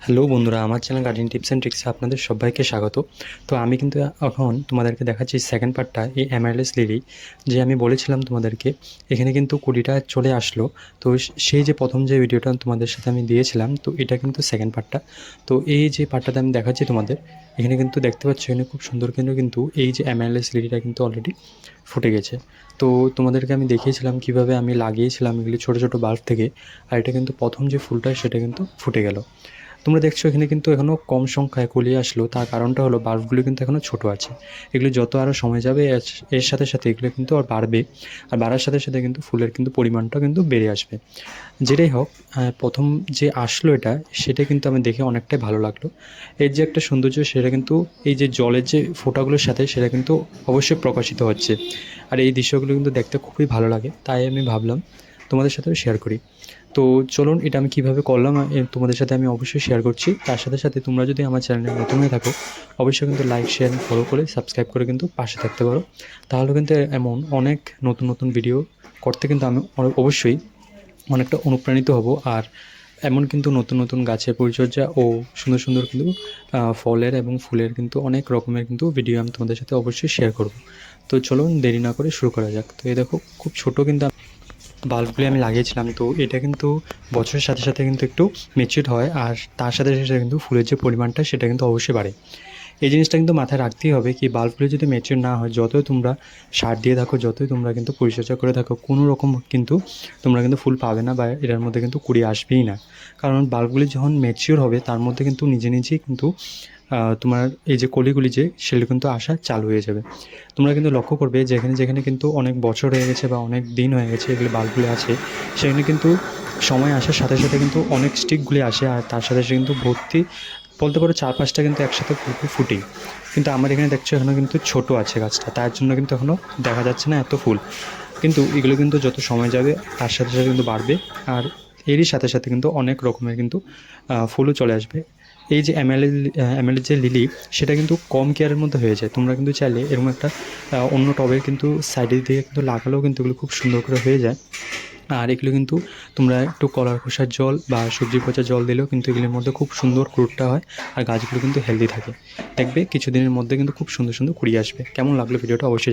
Hello বন্ধুরা, আমার channel garden tips and ট্রিক্সে আপনাদের সবাইকে স্বাগত। তো আমি কিন্তু এখন তোমাদেরকে দেখাচ্ছি সেকেন্ড পার্টটা, এই অ্যামারেলিস লিলি যে আমি বলেছিলাম তোমাদেরকে এখানে কিন্তু কুড়িটা চলে আসলো। তো সেই যে প্রথম যে ভিডিওটা তোমাদের সাথে আমি দিয়েছিলাম, তো এটা কিন্তু সেকেন্ড পার্টটা। তো এই যে পার্টটাতে আমি দেখাচ্ছি তোমাদের, এখানে কিন্তু দেখতে পাচ্ছ এখানে খুব সুন্দর কিন্তু এই যে অ্যামারেলিস লিলিটা কিন্তু অলরেডি ফুটে গেছে। তো তোমাদেরকে আমি দেখিয়েছিলাম কিভাবে আমি লাগিয়েছিলাম এগুলি ছোটো ছোটো বাল্ব থেকে, আর এটা কিন্তু প্রথম যে ফুলটা সেটা কিন্তু ফুটে গেল। তোমরা দেখছো এখানে কিন্তু এখনও কম সংখ্যায় কলি আসলো, তার কারণটা হলো বাল্বগুলো কিন্তু এখনও ছোটো আছে। এগুলো যত আরও সময় যাবে এর সাথে সাথে এগুলো কিন্তু আর বাড়বে, আর বাড়ার সাথে সাথে কিন্তু ফুলের কিন্তু পরিমাণটাও কিন্তু বেড়ে আসবে। যেটাই হোক, প্রথম যে আসলো এটা, সেটা কিন্তু আমি দেখে অনেকটাই ভালো লাগলো। এর যে একটা সৌন্দর্য সেটা কিন্তু এই যে জলের যে ফোঁটাগুলোর সাথে সেটা কিন্তু অবশ্যই প্রকাশিত হচ্ছে, আর এই দৃশ্যগুলো কিন্তু দেখতে খুবই ভালো লাগে। তাই আমি ভাবলাম তোমাদের সাথেও শেয়ার করি। তো চলুন, এটা আমি কীভাবে করলাম তোমাদের সাথে আমি অবশ্যই শেয়ার করছি। তার সাথে সাথে তোমরা যদি আমার চ্যানেলে নতুন হয়ে থাকো, অবশ্যই কিন্তু লাইক, শেয়ার, ফলো করে সাবস্ক্রাইব করে কিন্তু পাশে থাকতে পারো। তাহলে কিন্তু এমন অনেক নতুন নতুন ভিডিও করতে কিন্তু আমি অবশ্যই অনেকটা অনুপ্রাণিত হব। আর এমন কিন্তু নতুন নতুন গাছের পরিচর্যা ও সুন্দর সুন্দর কিন্তু ফলের এবং ফুলের কিন্তু অনেক রকমের কিন্তু ভিডিও আমি তোমাদের সাথে অবশ্যই শেয়ার করব। তো চলুন দেরি না করে শুরু করা যাক। তো এই দেখো, খুব ছোটো কিন্তু বাল্বগুলি আমি লাগিয়েছিলাম। তো এটা কিন্তু বছরের সাথে সাথে কিন্তু একটু ম্যাচিউরড হয়, আর তার সাথে সাথে কিন্তু ফুলের যে পরিমাণটা সেটা কিন্তু অবশ্যই বাড়ে। এই জিনিসটা কিন্তু মাথায় রাখতেই হবে কি, বাল্বগুলো যদি ম্যাচিউর না হয়, যতই তোমরা সার দিয়ে থাকো, যতই তোমরা কিন্তু পরিচর্যা করে থাকো, কোনো রকম কিন্তু তোমরা কিন্তু ফুল পাবে না, বা এটার মধ্যে কিন্তু কুড়ি আসবেই না। কারণ বাল্বগুলি যখন ম্যাচিউর হবে তার মধ্যে কিন্তু নিজে নিজেই কিন্তু তোমার এই যে কলিগুলি যে সেগুলো কিন্তু আসা চালু হয়ে যাবে। তোমরা কিন্তু লক্ষ্য করবে যেখানে যেখানে কিন্তু অনেক বছর হয়ে গেছে বা অনেক দিন হয়ে গেছে এগুলো বাল্বগুলি আছে, সেখানে কিন্তু সময় আসার সাথে সাথে কিন্তু অনেক স্টিকগুলি আসে, আর তার সাথে সাথে কিন্তু ভর্তি বলতে পারো 4-5টা কিন্তু একসাথে ফুটেই। কিন্তু আমার এখানে দেখছো এখনও কিন্তু ছোটো আছে গাছটা, তার জন্য কিন্তু এখনও দেখা যাচ্ছে না এত ফুল। কিন্তু এগুলো কিন্তু যত সময় যাবে তার সাথে সাথে কিন্তু বাড়বে, আর এরই সাথে সাথে কিন্তু অনেক রকমের কিন্তু ফুলও চলে আসবে। এই যে এমএলের যে লিলি, সেটা কিন্তু কম কেয়ারের মধ্যে হয়ে যায়। তোমরা কিন্তু চাইলে এরকম একটা অন্য টবের কিন্তু সাইডের দিকে কিন্তু লাগালেও কিন্তু এগুলো খুব সুন্দর করে হয়ে যায়। আর এগুলো কিন্তু তোমরা একটু কলার খোসার জল বা সবজি পচা জল দিলেও কিন্তু এগুলির মধ্যে খুব সুন্দর গ্রোথটা হয়, আর গাছগুলো কিন্তু হেলদি থাকে। দেখবে কিছুদিনের মধ্যে কিন্তু খুব সুন্দর সুন্দর কুড়ি আসবে। কেমন লাগলো ভিডিওটা অবশ্যই